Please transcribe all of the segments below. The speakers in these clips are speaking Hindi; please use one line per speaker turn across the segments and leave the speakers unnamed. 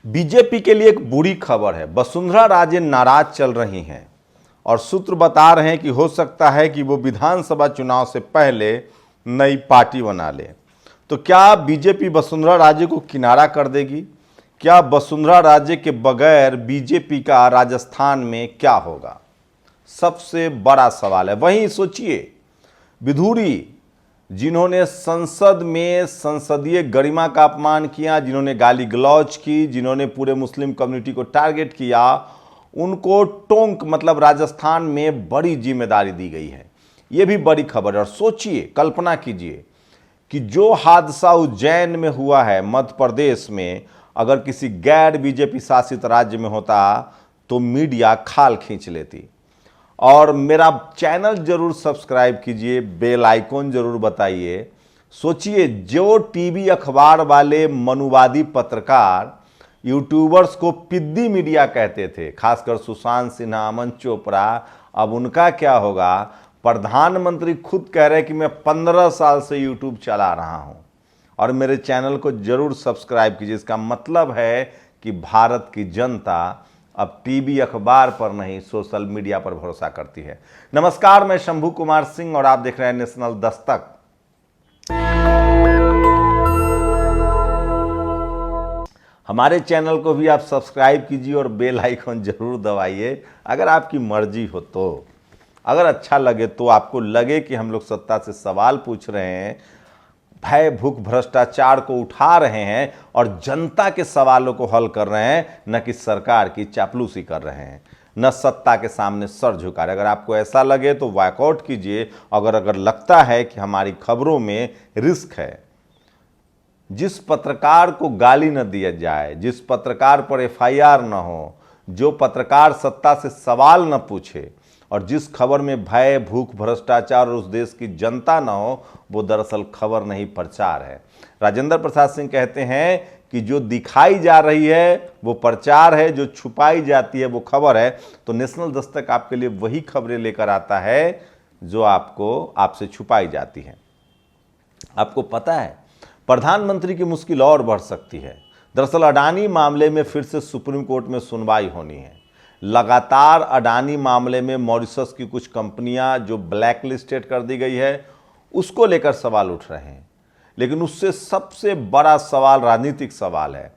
बीजेपी के लिए एक बुरी खबर है। वसुंधरा राजे नाराज चल रही हैं और सूत्र बता रहे हैं कि हो सकता है कि वो विधानसभा चुनाव से पहले नई पार्टी बना ले। तो क्या बीजेपी वसुंधरा राजे को किनारा कर देगी? क्या वसुंधरा राजे के बगैर बीजेपी का राजस्थान में क्या होगा? सबसे बड़ा सवाल है। वहीं सोचिए, विधुरी जिन्होंने संसद में संसदीय गरिमा का अपमान किया, जिन्होंने गाली गलौज की, जिन्होंने पूरे मुस्लिम कम्युनिटी को टारगेट किया, उनको टोंक मतलब राजस्थान में बड़ी जिम्मेदारी दी गई है। यह भी बड़ी खबर है। और सोचिए, कल्पना कीजिए कि जो हादसा उज्जैन में हुआ है मध्य प्रदेश में, अगर किसी गैर बीजेपी शासित राज्य में होता तो मीडिया खाल खींच लेती। और मेरा चैनल जरूर सब्सक्राइब कीजिए, बेल आइकॉन जरूर बताइए। सोचिए, जो टीवी अखबार वाले मनुवादी पत्रकार यूट्यूबर्स को पिद्दी मीडिया कहते थे, खासकर सुशांत सिन्हा, अमन चोपड़ा, अब उनका क्या होगा? प्रधानमंत्री खुद कह रहे हैं कि मैं 15 साल से यूट्यूब चला रहा हूं और मेरे चैनल को जरूर सब्सक्राइब कीजिए। इसका मतलब है कि भारत की जनता अब टीवी अखबार पर नहीं, सोशल मीडिया पर भरोसा करती है। नमस्कार, मैं शंभू कुमार सिंह और आप देख रहे हैं नेशनल दस्तक। हमारे चैनल को भी आप सब्सक्राइब कीजिए और बेल आइकन जरूर दबाइए, अगर आपकी मर्जी हो तो। अगर अच्छा लगे तो, आपको लगे कि हम लोग सत्ता से सवाल पूछ रहे हैं, भय भूख भ्रष्टाचार को उठा रहे हैं और जनता के सवालों को हल कर रहे हैं, न कि सरकार की चापलूसी कर रहे हैं, न सत्ता के सामने सर झुका रहे। अगर आपको ऐसा लगे तो वॉकआउट कीजिए। अगर लगता है कि हमारी खबरों में रिस्क है, जिस पत्रकार को गाली न दिया जाए, जिस पत्रकार पर एफआईआर न हो, जो पत्रकार सत्ता से सवाल न पूछे और जिस खबर में भय भूख भ्रष्टाचार और उस देश की जनता न हो, वो दरअसल खबर नहीं, प्रचार है। राजेंद्र प्रसाद सिंह कहते हैं कि जो दिखाई जा रही है वो प्रचार है, जो छुपाई जाती है वो खबर है। तो नेशनल दस्तक आपके लिए वही खबरें लेकर आता है जो आपसे छुपाई जाती है। आपको पता है, प्रधानमंत्री की मुश्किल और बढ़ सकती है। दरअसल अडानी मामले में फिर से सुप्रीम कोर्ट में सुनवाई होनी है। लगातार अडानी मामले में मॉरिशस की कुछ कंपनियां जो ब्लैक लिस्टेड कर दी गई है, उसको लेकर सवाल उठ रहे हैं। लेकिन उससे सबसे बड़ा सवाल राजनीतिक सवाल है।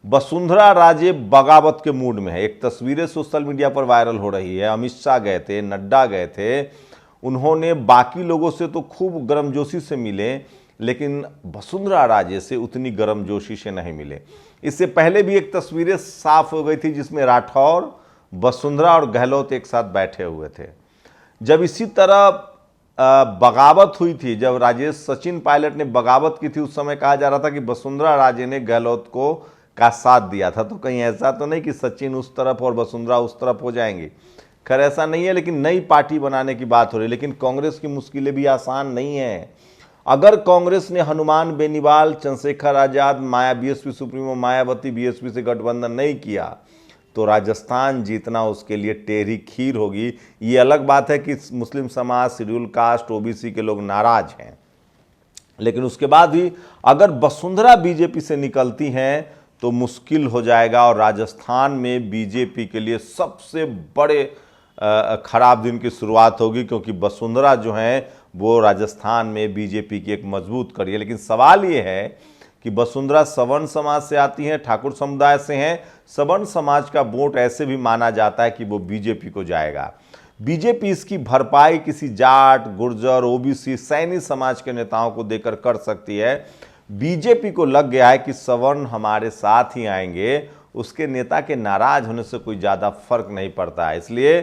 वसुंधरा राजे बगावत के मूड में है। एक तस्वीरें सोशल मीडिया पर वायरल हो रही है। अमित शाह गए थे, नड्डा गए थे, उन्होंने बाकी लोगों से तो खूब गर्मजोशी से मिले, लेकिन वसुंधरा राजे से उतनी गर्मजोशी से नहीं मिले। इससे पहले भी एक तस्वीरें साफ हो गई थी जिसमें राठौर, वसुंधरा और गहलोत एक साथ बैठे हुए थे। जब इसी तरह बगावत हुई थी, जब राजेश सचिन पायलट ने बगावत की थी, उस समय कहा जा रहा था कि वसुंधरा राजे ने गहलोत का साथ दिया था। तो कहीं ऐसा तो नहीं कि सचिन उस तरफ और वसुंधरा उस तरफ हो जाएंगी। खैर ऐसा नहीं है, लेकिन नई पार्टी बनाने की बात हो रही है। लेकिन कांग्रेस की मुश्किलें भी आसान नहीं है। अगर कांग्रेस ने Hanuman Beniwal, Chandrashekhar Azad, BSP supremo Mayawati BSP से गठबंधन नहीं किया तो राजस्थान जीतना उसके लिए टेढ़ी खीर होगी। ये अलग बात है कि मुस्लिम समाज, शेड्यूल कास्ट, ओबीसी के लोग नाराज हैं, लेकिन उसके बाद भी अगर वसुंधरा बीजेपी से निकलती हैं तो मुश्किल हो जाएगा और राजस्थान में बीजेपी के लिए सबसे बड़े खराब दिन की शुरुआत होगी, क्योंकि वसुंधरा जो हैं वो राजस्थान में बीजेपी की एक मजबूत कड़ी है। लेकिन सवाल ये है कि वसुंधरा सवर्ण समाज से आती हैं, ठाकुर समुदाय से हैं। सवर्ण समाज का वोट ऐसे भी माना जाता है कि वो बीजेपी को जाएगा। बीजेपी इसकी भरपाई किसी जाट, गुर्जर, ओबीसी, सैनी समाज के नेताओं को देकर कर सकती है। बीजेपी को लग गया है कि सवर्ण हमारे साथ ही आएंगे, उसके नेता के नाराज होने से कोई ज़्यादा फर्क नहीं पड़ता है। इसलिए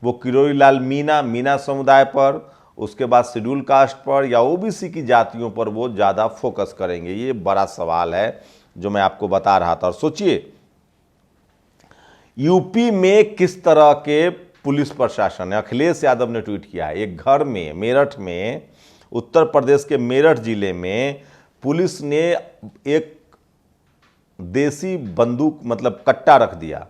वो किरोड़ी लाल मीना समुदाय पर, उसके बाद शेड्यूल कास्ट पर या ओबीसी की जातियों पर वो ज़्यादा फोकस करेंगे। ये बड़ा सवाल है जो मैं आपको बता रहा था। और सोचिए, यूपी में किस तरह के पुलिस प्रशासन है। अखिलेश यादव ने ट्वीट किया है, एक घर में, मेरठ में, उत्तर प्रदेश के मेरठ जिले में पुलिस ने एक देसी बंदूक मतलब कट्टा रख दिया।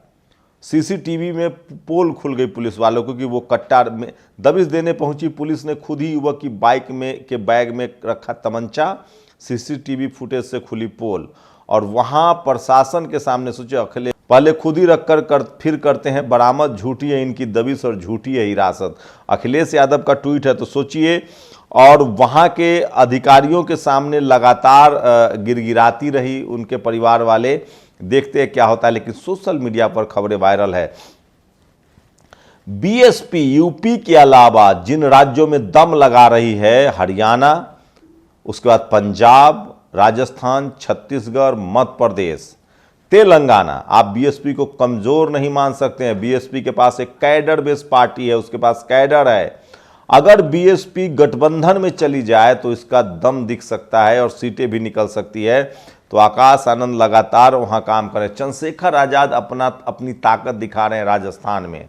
सीसीटीवी में पोल खुल गई पुलिस वालों को कि वो कट्टा में दबिश देने पहुंची। पुलिस ने खुद ही युवक की बाइक में के बैग में रखा तमंचा, सीसीटीवी फुटेज से खुली पोल। और वहां प्रशासन के सामने सोचे अखिलेश पहले खुद ही रखकर फिर करते हैं बरामद, झूठी है इनकी दबिश और झूठी है हिरासत। अखिलेश यादव का ट्वीट है, तो सोचिए। और वहां के अधिकारियों के सामने लगातार गिड़गिड़ाती रही उनके परिवार वाले। देखते हैं क्या होता है। लेकिन सोशल मीडिया पर खबरें वायरल है। बीएसपी यूपी के अलावा जिन राज्यों में दम लगा रही है, हरियाणा, उसके बाद पंजाब, राजस्थान, छत्तीसगढ़, मध्य प्रदेश, तेलंगाना। आप बीएसपी को कमजोर नहीं मान सकते हैं। बीएसपी के पास एक कैडर बेस्ड पार्टी है, उसके पास कैडर है। अगर बीएसपी गठबंधन में चली जाए तो इसका दम दिख सकता है और सीटें भी निकल सकती है। तो आकाश आनंद लगातार वहां काम करें। चंद्रशेखर आजाद अपनी ताकत दिखा रहे हैं राजस्थान में।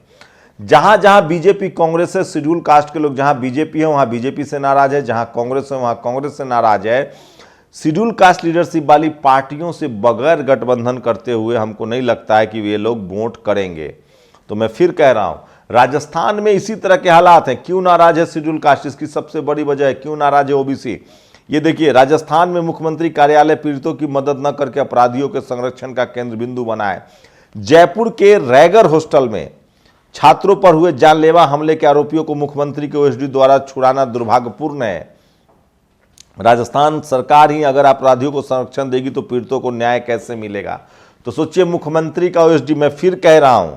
जहां जहां बीजेपी कांग्रेस है, शेड्यूल कास्ट के लोग जहां बीजेपी है वहां बीजेपी से नाराज है, जहां कांग्रेस है वहां कांग्रेस से नाराज है। शेड्यूल कास्ट लीडरशिप वाली पार्टियों से बगैर गठबंधन करते हुए हमको नहीं लगता है कि वे लोग वोट करेंगे। तो मैं फिर कह रहा हूं, राजस्थान में इसी तरह के हालात हैं। क्यों नाराज है शेड्यूल कास्ट? इसकी सबसे बड़ी वजह है क्यों नाराज है ओबीसी। ये देखिए, राजस्थान में मुख्यमंत्री कार्यालय पीड़ितों की मदद न करके अपराधियों के संरक्षण का केंद्र बिंदु बना है। जयपुर के रैगर हॉस्टल में छात्रों पर हुए जानलेवा हमले के आरोपियों को मुख्यमंत्री के ओएसडी द्वारा छुड़ाना दुर्भाग्यपूर्ण है। राजस्थान सरकार ही अगर अपराधियों को संरक्षण देगी तो पीड़ितों को न्याय कैसे मिलेगा? तो सोचिए, मुख्यमंत्री का ओएसडी, मैं फिर कह रहा हूं,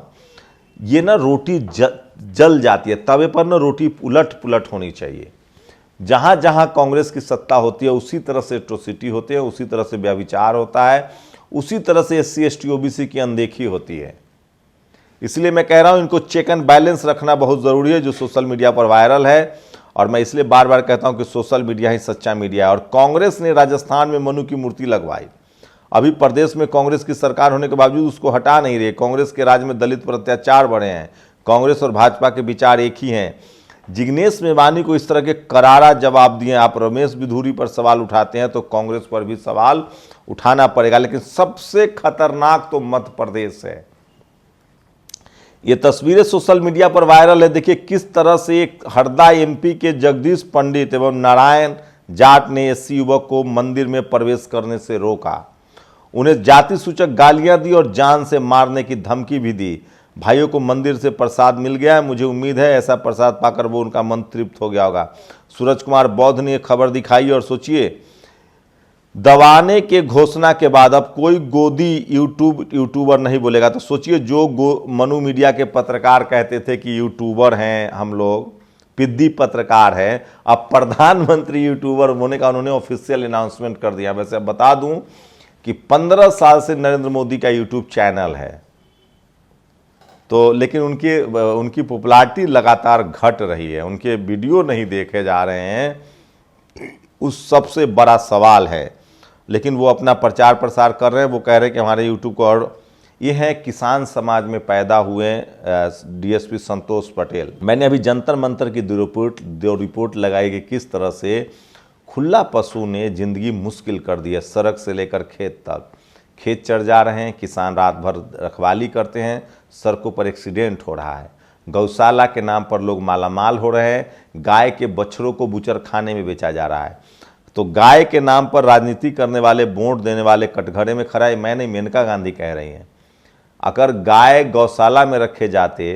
ये ना रोटी जल जाती है तवे पर, ना रोटी उलट पुलट होनी चाहिए। जहां जहां कांग्रेस की सत्ता होती है उसी तरह से एट्रोसिटी होती है, उसी तरह से व्यभिचार होता है, उसी तरह से एससी एसटी ओबीसी की अनदेखी होती है। इसलिए मैं कह रहा हूं, इनको चेक एंड बैलेंस रखना बहुत जरूरी है, जो सोशल मीडिया पर वायरल है। और मैं इसलिए बार बार कहता हूं कि सोशल मीडिया ही सच्चा मीडिया है। और कांग्रेस ने राजस्थान में मनु की मूर्ति लगवाई। अभी प्रदेश में कांग्रेस की सरकार होने के बावजूद उसको हटा नहीं रही। कांग्रेस के राज में दलित पर अत्याचार बढ़े हैं। कांग्रेस और भाजपा के विचार एक ही हैं। जिग्नेश मेवानी को इस तरह के करारा जवाब दिए। आप रमेश बिधूरी पर सवाल उठाते हैं तो कांग्रेस पर भी सवाल उठाना पड़ेगा। लेकिन सबसे खतरनाक तो मध्य प्रदेश है। ये तस्वीरें सोशल मीडिया पर वायरल है। देखिए किस तरह से एक हरदा एमपी के जगदीश पंडित एवं नारायण जाट ने एससी युवक को मंदिर में प्रवेश करने से रोका, उन्हें जाति सूचक गालियां दी और जान से मारने की धमकी भी दी। भाइयों को मंदिर से प्रसाद मिल गया है। मुझे उम्मीद है ऐसा प्रसाद पाकर वो उनका मन तृप्त हो गया होगा। सूरज कुमार बौद्ध ने खबर दिखाई। और सोचिए, दबाने के घोषणा के बाद अब कोई गोदी यूट्यूबर नहीं बोलेगा। तो सोचिए, जो मनु मीडिया के पत्रकार कहते थे कि यूट्यूबर हैं हम लोग, पिद्दी पत्रकार हैं, अब प्रधानमंत्री यूट्यूबर होने का उन्होंने ऑफिशियल अनाउंसमेंट कर दिया। वैसे अब बता दूं कि 15 साल से नरेंद्र मोदी का यूट्यूब चैनल है। तो लेकिन उनकी पॉपुलैरिटी लगातार घट रही है, उनके वीडियो नहीं देखे जा रहे हैं, उस सबसे बड़ा सवाल है। लेकिन वो अपना प्रचार प्रसार कर रहे हैं। वो कह रहे हैं कि हमारे यूट्यूब को, और ये हैं किसान समाज में पैदा हुए डीएसपी संतोष पटेल। मैंने अभी जंतर मंतर की दो रिपोर्ट लगाई कि किस तरह से खुला पशु ने जिंदगी मुश्किल कर दी है। सड़क से लेकर खेत तक, खेत चढ़ जा रहे हैं, किसान रात भर रखवाली करते हैं, सड़कों पर एक्सीडेंट हो रहा है। गौशाला के नाम पर लोग मालामाल हो रहे हैं। गाय के बछड़ों को बूचर खाने में बेचा जा रहा है। तो गाय के नाम पर राजनीति करने वाले, वोट देने वाले कटघरे में खड़ा है। मैं नहीं, मेनका गांधी कह रही हैं। अगर गाय गौशाला में रखे जाते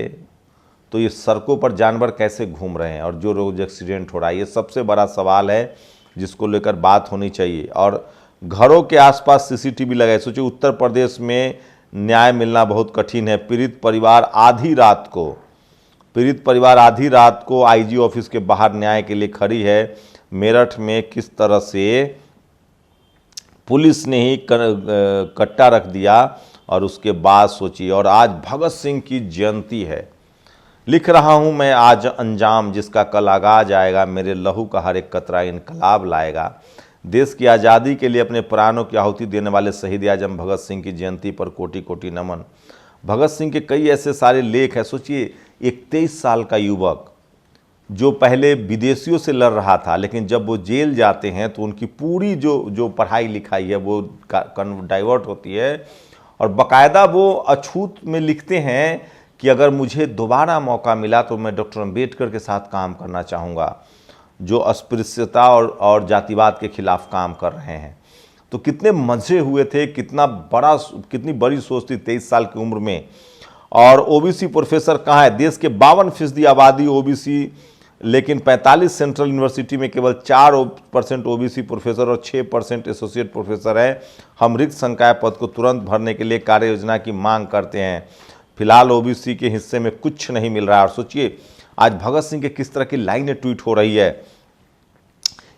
तो ये सड़कों पर जानवर कैसे घूम रहे हैं और जो रोज एक्सीडेंट हो रहा है, ये सबसे बड़ा सवाल है जिसको लेकर बात होनी चाहिए। और घरों के आसपास सीसीटीवी लगाए। सोचिए, उत्तर प्रदेश में न्याय मिलना बहुत कठिन है। पीड़ित परिवार आधी रात को आईजी ऑफिस के बाहर न्याय के लिए खड़ी है। मेरठ में किस तरह से पुलिस ने ही कट्टा रख दिया और उसके बाद सोचिए। और आज भगत सिंह की जयंती है। लिख रहा हूं मैं आज अंजाम जिसका कल आगाज आएगा, मेरे लहू का हर एक कतरा इनकलाब लाएगा। देश की आज़ादी के लिए अपने प्राणों की आहुति देने वाले शहीद आजम भगत सिंह की जयंती पर कोटि कोटि नमन। भगत सिंह के कई ऐसे सारे लेख हैं। सोचिए, एक 23 साल का युवक जो पहले विदेशियों से लड़ रहा था, लेकिन जब वो जेल जाते हैं तो उनकी पूरी जो पढ़ाई लिखाई है वो डाइवर्ट होती है। और बाकायदा वो अछूत में लिखते हैं कि अगर मुझे दोबारा मौका मिला तो मैं डॉक्टर अम्बेडकर के साथ काम करना चाहूँगा, जो अस्पृश्यता और जातिवाद के खिलाफ काम कर रहे हैं। तो कितने मजे हुए थे, कितनी बड़ी सोच थी 23 साल की उम्र में। और ओबीसी प्रोफेसर कहाँ है? देश के 52% आबादी ओबीसी, लेकिन 45 सेंट्रल यूनिवर्सिटी में केवल 4% ओबीसी प्रोफेसर और 6% एसोसिएट प्रोफेसर हैं। हम रिक्त संकाय पद को तुरंत भरने के लिए कार्य योजना की मांग करते हैं। फिलहाल ओबीसी के हिस्से में कुछ नहीं मिल रहा है। और सोचिए आज भगत सिंह के किस तरह की लाइनें ट्वीट हो रही है,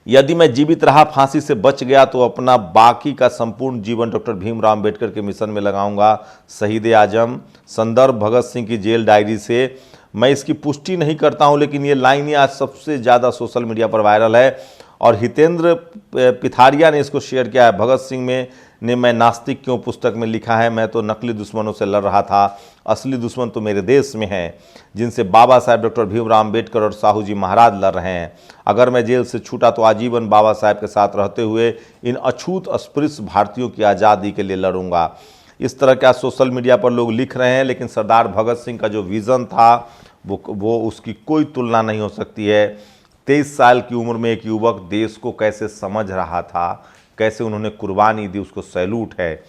यदि मैं जीवित रहा, फांसी से बच गया तो अपना बाकी का संपूर्ण जीवन डॉक्टर भीमराव अंबेडकर के मिशन में लगाऊंगा। शहीद आजम। संदर्भ भगत सिंह की जेल डायरी से। मैं इसकी पुष्टि नहीं करता हूं, लेकिन ये लाइन आज सबसे ज़्यादा सोशल मीडिया पर वायरल है और हितेंद्र पिथारिया ने इसको शेयर किया है। भगत सिंह ने मैं नास्तिक क्यों पुस्तक में लिखा है, मैं तो नकली दुश्मनों से लड़ रहा था, असली दुश्मन तो मेरे देश में हैं, जिनसे बाबा साहेब डॉक्टर भीमराव अंबेडकर और साहू जी महाराज लड़ रहे हैं। अगर मैं जेल से छूटा तो आजीवन बाबा साहेब के साथ रहते हुए इन अछूत अस्पृश्य भारतीयों की आज़ादी के लिए लड़ूंगा। इस तरह का सोशल मीडिया पर लोग लिख रहे हैं, लेकिन सरदार भगत सिंह का जो विज़न था वो उसकी कोई तुलना नहीं हो सकती है। 23 साल की उम्र में एक युवक देश को कैसे समझ रहा था, कैसे उन्होंने कुर्बानी दी, उसको सैल्यूट है।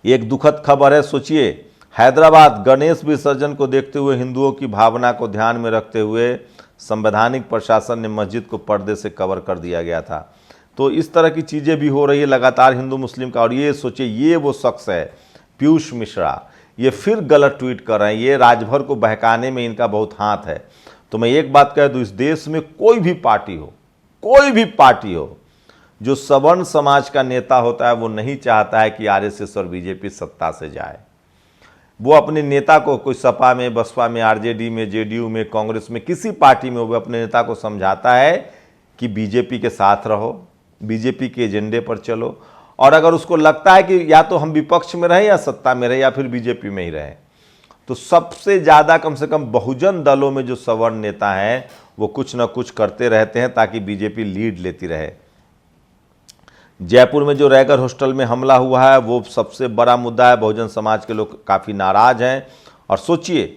एक दुखद खबर है, सोचिए हैदराबाद गणेश विसर्जन को देखते हुए हिंदुओं की भावना को ध्यान में रखते हुए संवैधानिक प्रशासन ने मस्जिद को पर्दे से कवर कर दिया गया था। तो इस तरह की चीज़ें भी हो रही है लगातार हिंदू मुस्लिम का। और ये सोचिए ये वो शख्स है पीयूष मिश्रा, ये फिर गलत ट्वीट कर रहे हैं। ये राजभर को बहकाने में इनका बहुत हाथ है। तो मैं एक बात कह दूं, इस देश में कोई भी पार्टी हो जो सवर्ण समाज का नेता होता है वो नहीं चाहता है कि आरएसएस और बीजेपी सत्ता से जाए। वो अपने नेता को कोई सपा में, बसपा में, आरजेडी में, जेडीयू में, कांग्रेस में, किसी पार्टी में वो अपने नेता को समझाता है कि बीजेपी के साथ रहो, बीजेपी के एजेंडे पर चलो। और अगर उसको लगता है कि या तो हम विपक्ष में रहें या सत्ता में रहें या फिर बीजेपी में ही रहें, तो सबसे ज़्यादा कम से कम बहुजन दलों में जो सवर्ण नेता हैं वो कुछ ना कुछ करते रहते हैं ताकि बीजेपी लीड लेती रहे। जयपुर में जो रैगर हॉस्टल में हमला हुआ है वो सबसे बड़ा मुद्दा है। बहुजन समाज के लोग काफ़ी नाराज हैं। और सोचिए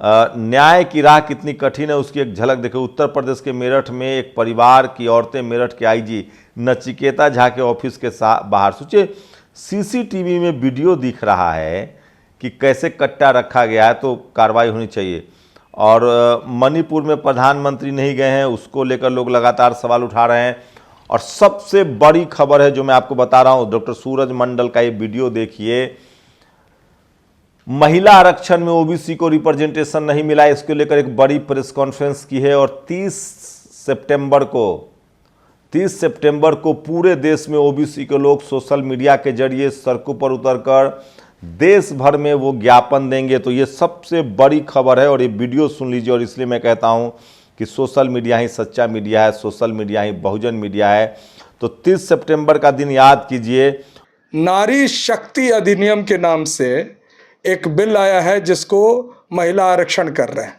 न्याय की राह कितनी कठिन है उसकी एक झलक देखो। उत्तर प्रदेश के मेरठ में एक परिवार की औरतें मेरठ के आईजी नचिकेता झा के ऑफिस के बाहर, सोचिए सीसीटीवी में वीडियो दिख रहा है कि कैसे कट्टा रखा गया है, तो कार्रवाई होनी चाहिए। और मणिपुर में प्रधानमंत्री नहीं गए हैं, उसको लेकर लोग लगातार सवाल उठा रहे हैं। और सबसे बड़ी खबर है जो मैं आपको बता रहा हूं, डॉक्टर सूरज मंडल का ये वीडियो देखिए। महिला आरक्षण में ओबीसी को रिप्रेजेंटेशन नहीं मिला, इसको लेकर एक बड़ी प्रेस कॉन्फ्रेंस की है। और 30 सितंबर को पूरे देश में ओबीसी के लोग सोशल मीडिया के जरिए सड़कों पर उतरकर देश भर में वो ज्ञापन देंगे। तो ये सबसे बड़ी खबर है और ये वीडियो सुन लीजिए। और इसलिए मैं कहता हूं कि सोशल मीडिया ही सच्चा मीडिया है, सोशल मीडिया ही बहुजन मीडिया है। तो 30 सितंबर का दिन याद कीजिए।
नारी शक्ति अधिनियम के नाम से एक बिल आया है जिसको महिला आरक्षण कर रहे हैं।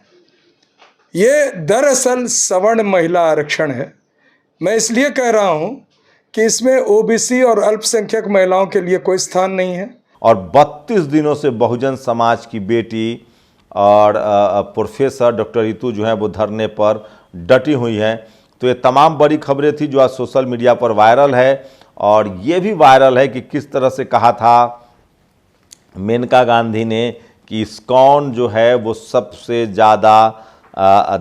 ये दरअसल सवर्ण महिला आरक्षण है। मैं इसलिए कह रहा हूं कि इसमें ओबीसी और अल्पसंख्यक महिलाओं के लिए कोई स्थान नहीं है।
और 32 दिनों से बहुजन समाज की बेटी और प्रोफेसर डॉक्टर रितु जो है वो धरने पर डटी हुई हैं। तो ये तमाम बड़ी खबरें थी जो आज सोशल मीडिया पर वायरल है। और ये भी वायरल है कि किस तरह से कहा था मेनका गांधी ने कि इस्कॉन जो है वो सबसे ज़्यादा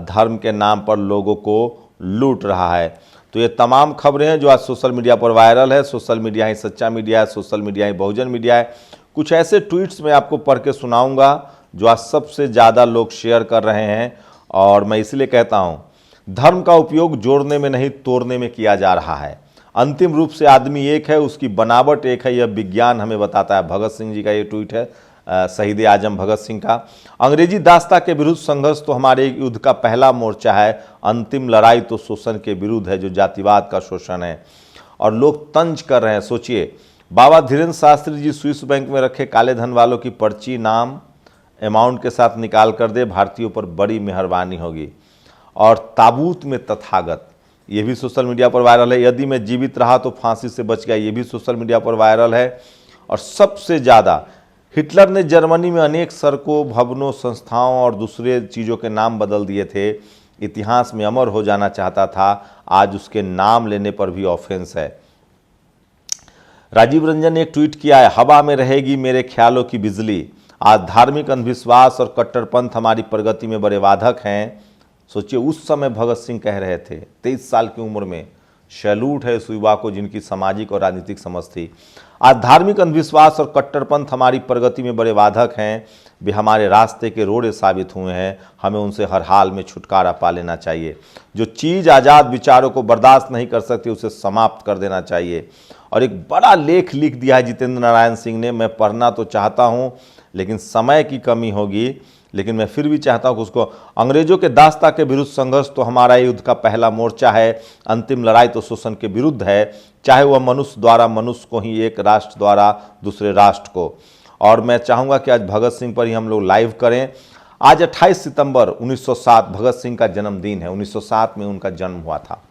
धर्म के नाम पर लोगों को लूट रहा है। तो ये तमाम खबरें हैं जो आज सोशल मीडिया पर वायरल है। सोशल मीडिया ही सच्चा मीडिया है, सोशल मीडिया ही बहुजन मीडिया है। कुछ ऐसे ट्वीट्स मैं आपको पढ़ के सुनाऊंगा जो आज सबसे ज़्यादा लोग शेयर कर रहे हैं। और मैं इसलिए कहता हूँ धर्म का उपयोग जोड़ने में नहीं तोड़ने में किया जा रहा है। अंतिम रूप से आदमी एक है, उसकी बनावट एक है, यह विज्ञान हमें बताता है। भगत सिंह जी का ये ट्वीट है, शहीद आजम भगत सिंह का। अंग्रेजी दासता के विरुद्ध संघर्ष तो हमारे युद्ध का पहला मोर्चा है। अंतिम लड़ाई तो शोषण के विरुद्ध है, जो जातिवाद का शोषण है। और लोग तंज कर रहे हैं। सोचिए बाबा धीरेन्द्र शास्त्री जी स्विस बैंक में रखे काले धन वालों की पर्ची नाम अमाउंट के साथ निकाल कर दे, भारतीयों पर बड़ी मेहरबानी होगी। और ताबूत में तथागत, ये भी सोशल मीडिया पर वायरल है। यदि मैं जीवित रहा तो फांसी से बच गया, ये भी सोशल मीडिया पर वायरल है। और सबसे ज़्यादा हिटलर ने जर्मनी में अनेक सड़कों, भवनों, संस्थाओं और दूसरे चीज़ों के नाम बदल दिए थे। इतिहास में अमर हो जाना चाहता था, आज उसके नाम लेने पर भी ऑफेंस है। राजीव रंजन ने एक ट्वीट किया है, हवा में रहेगी मेरे ख्यालों की बिजली। आज धार्मिक अंधविश्वास और कट्टरपंथ हमारी प्रगति में बड़े बाधक हैं। सोचिए, उस समय भगत सिंह कह रहे थे 23 साल की उम्र में। सैल्यूट है उस युवा को जिनकी सामाजिक और राजनीतिक समझ थी। आज धार्मिक अंधविश्वास और कट्टरपंथ हमारी प्रगति में बड़े बाधक हैं। वे हमारे रास्ते के रोड़े साबित हुए हैं। हमें उनसे हर हाल में छुटकारा पा लेना चाहिए। जो चीज़ आज़ाद विचारों को बर्दाश्त नहीं कर सकती उसे समाप्त कर देना चाहिए। और एक बड़ा लेख लिख दिया है जितेंद्र नारायण सिंह ने। मैं पढ़ना तो चाहता हूँ लेकिन समय की कमी होगी, लेकिन मैं फिर भी चाहता हूँ कि उसको, अंग्रेजों के दास्ता के विरुद्ध संघर्ष तो हमारा युद्ध का पहला मोर्चा है। अंतिम लड़ाई तो शोषण के विरुद्ध है, चाहे वह मनुष्य द्वारा मनुष्य को ही, एक राष्ट्र द्वारा दूसरे राष्ट्र को। और मैं चाहूँगा कि आज भगत सिंह पर ही हम लोग लाइव करें। आज 28 सितंबर 1907 भगत सिंह का जन्मदिन है। 1907 में उनका जन्म हुआ था।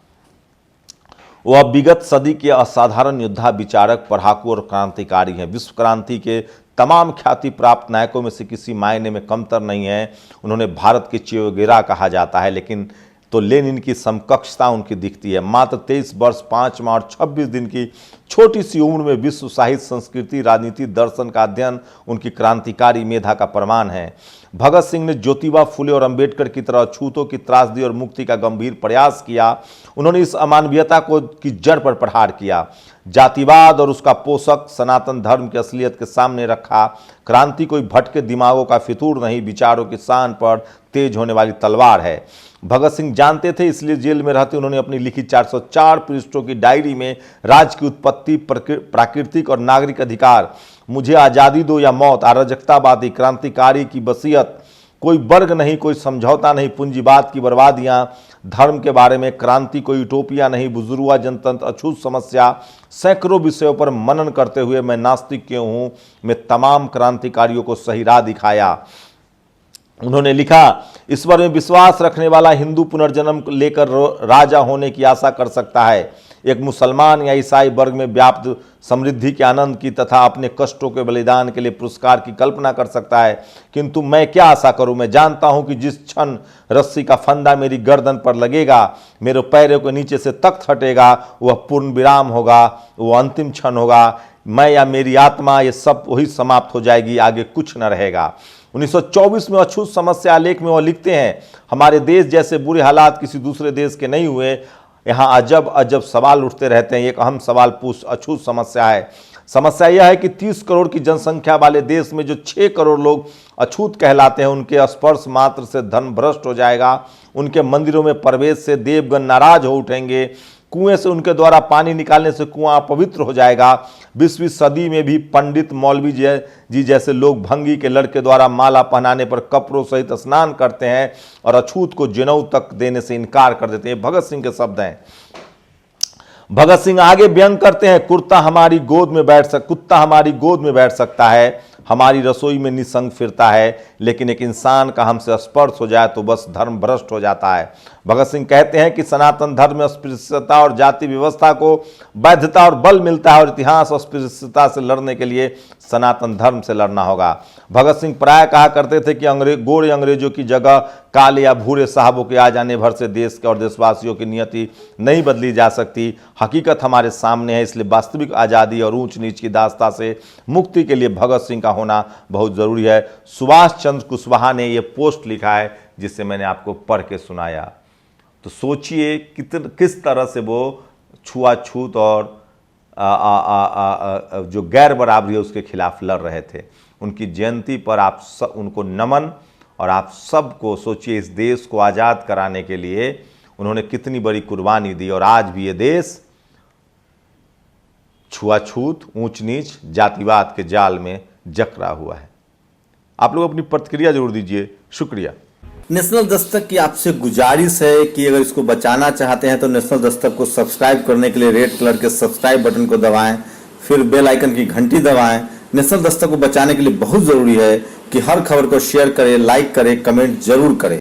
वह विगत सदी के असाधारण योद्धा, विचारक, पढ़ाकू और क्रांतिकारी हैं। विश्व क्रांति के तमाम ख्याति प्राप्त नायकों में से किसी मायने में कमतर नहीं है। उन्होंने भारत के चे गुवेरा कहा जाता है, लेकिन तो लेनिन की समकक्षता उनकी दिखती है। मात्र 23 वर्ष 5 माह और 26 दिन की छोटी सी उम्र में विश्व साहित्य, संस्कृति, राजनीति, दर्शन का अध्ययन उनकी क्रांतिकारी मेधा का प्रमाण है। भगत सिंह ने ज्योतिबा फुले और अंबेडकर की तरह अछूतों की त्रासदी और मुक्ति का गंभीर प्रयास किया। उन्होंने इस अमानवीयता को की जड़ पर प्रहार किया। जातिवाद और उसका पोषक सनातन धर्म की असलियत के सामने रखा। क्रांति कोई भटके दिमागों का फितूर नहीं, विचारों की शान पर तेज होने वाली तलवार है। भगत सिंह जानते थे, इसलिए जेल में रहते उन्होंने अपनी लिखी 404 पृष्ठों की डायरी में राज्य की उत्पत्ति, प्राकृतिक और नागरिक अधिकार, मुझे आज़ादी दो या मौत, अराजकतावादी क्रांतिकारी की वसीयत, कोई वर्ग नहीं, कोई समझौता नहीं, पूंजीवाद की बर्बादियां, धर्म के बारे में, क्रांति कोई यूटोपिया नहीं, बुजुर्गवा जनतंत्र, अछूत समस्या, सैकड़ों विषयों पर मनन करते हुए मैं नास्तिक क्यों हूं, मैं तमाम क्रांतिकारियों को सही राह दिखाया। उन्होंने लिखा, ईश्वर में विश्वास रखने वाला हिंदू पुनर्जन्म लेकर राजा होने की आशा कर सकता है। एक मुसलमान या ईसाई वर्ग में व्याप्त समृद्धि के आनंद की तथा अपने कष्टों के बलिदान के लिए पुरस्कार की कल्पना कर सकता है, किंतु मैं क्या आशा करूं। मैं जानता हूं कि जिस क्षण रस्सी का फंदा मेरी गर्दन पर लगेगा, मेरे पैरों के नीचे से तख्त हटेगा, वह पूर्ण विराम होगा, वह अंतिम क्षण होगा। मैं या मेरी आत्मा, ये सब वही समाप्त हो जाएगी, आगे कुछ न रहेगा। 1924 में अछूत समस्या आलेख में वह लिखते हैं, हमारे देश जैसे बुरे हालात किसी दूसरे देश के नहीं हुए। यहाँ अजब अजब सवाल उठते रहते हैं। एक अहम सवाल पूछ अछूत समस्या है। समस्या यह है कि 30 करोड़ की जनसंख्या वाले देश में जो 6 करोड़ लोग अछूत कहलाते हैं, उनके स्पर्श मात्र से धन भ्रष्ट हो जाएगा। उनके मंदिरों में प्रवेश से देवगण नाराज हो उठेंगे। कुएं से उनके द्वारा पानी निकालने से कुआं अपवित्र हो जाएगा। 20वीं सदी में भी पंडित मौलवी जी जैसे लोग भंगी के लड़के द्वारा माला पहनाने पर कपड़ों सहित स्नान करते हैं और अछूत को जनेऊ तक देने से इनकार कर देते हैं। भगत सिंह के शब्द हैं। भगत सिंह आगे व्यंग करते हैं, कुत्ता हमारी गोद में बैठ सकता है, हमारी रसोई में निसंग फिरता है, लेकिन एक इंसान का हमसे स्पर्श हो जाए तो बस धर्म भ्रष्ट हो जाता है। भगत सिंह कहते हैं कि सनातन धर्म में अस्पृश्यता और जाति व्यवस्था को वैधता और बल मिलता है और इतिहास अस्पृश्यता से लड़ने के लिए सनातन धर्म से लड़ना होगा। भगत सिंह प्राय कहा करते थे कि गोरे अंग्रेजों की जगह काले या भूरे साहबों के आ जाने भर से देश के और देशवासियों की नियति नहीं बदली जा सकती। हकीकत हमारे सामने है, इसलिए वास्तविक आज़ादी और ऊंच नीच की दास्ता से मुक्ति के लिए भगत सिंह का होना बहुत जरूरी है। सुभाष चंद्र कुशवाहा ने यह पोस्ट लिखा है जिसे मैंने आपको पढ़ के सुनाया। तो सोचिए किस तरह से वो छुआछूत और जो गैर बराबरी है उसके खिलाफ लड़ रहे थे। उनकी जयंती पर आप सब उनको नमन। और आप सबको सोचिए, इस देश को आज़ाद कराने के लिए उन्होंने कितनी बड़ी कुर्बानी दी। और आज भी ये देश छुआछूत, ऊंच नीच, जातिवाद के जाल में जकड़ा हुआ है। आप लोग अपनी प्रतिक्रिया जरूर दीजिए। शुक्रिया।
नेशनल दस्तक की आपसे गुजारिश है कि अगर इसको बचाना चाहते हैं तो नेशनल दस्तक को सब्सक्राइब करने के लिए रेड कलर के सब्सक्राइब बटन को दबाएं, फिर बेल आइकन की घंटी दबाएं। नेशनल दस्तक को बचाने के लिए बहुत जरूरी है कि हर खबर को शेयर करें, लाइक करें, कमेंट जरूर करें।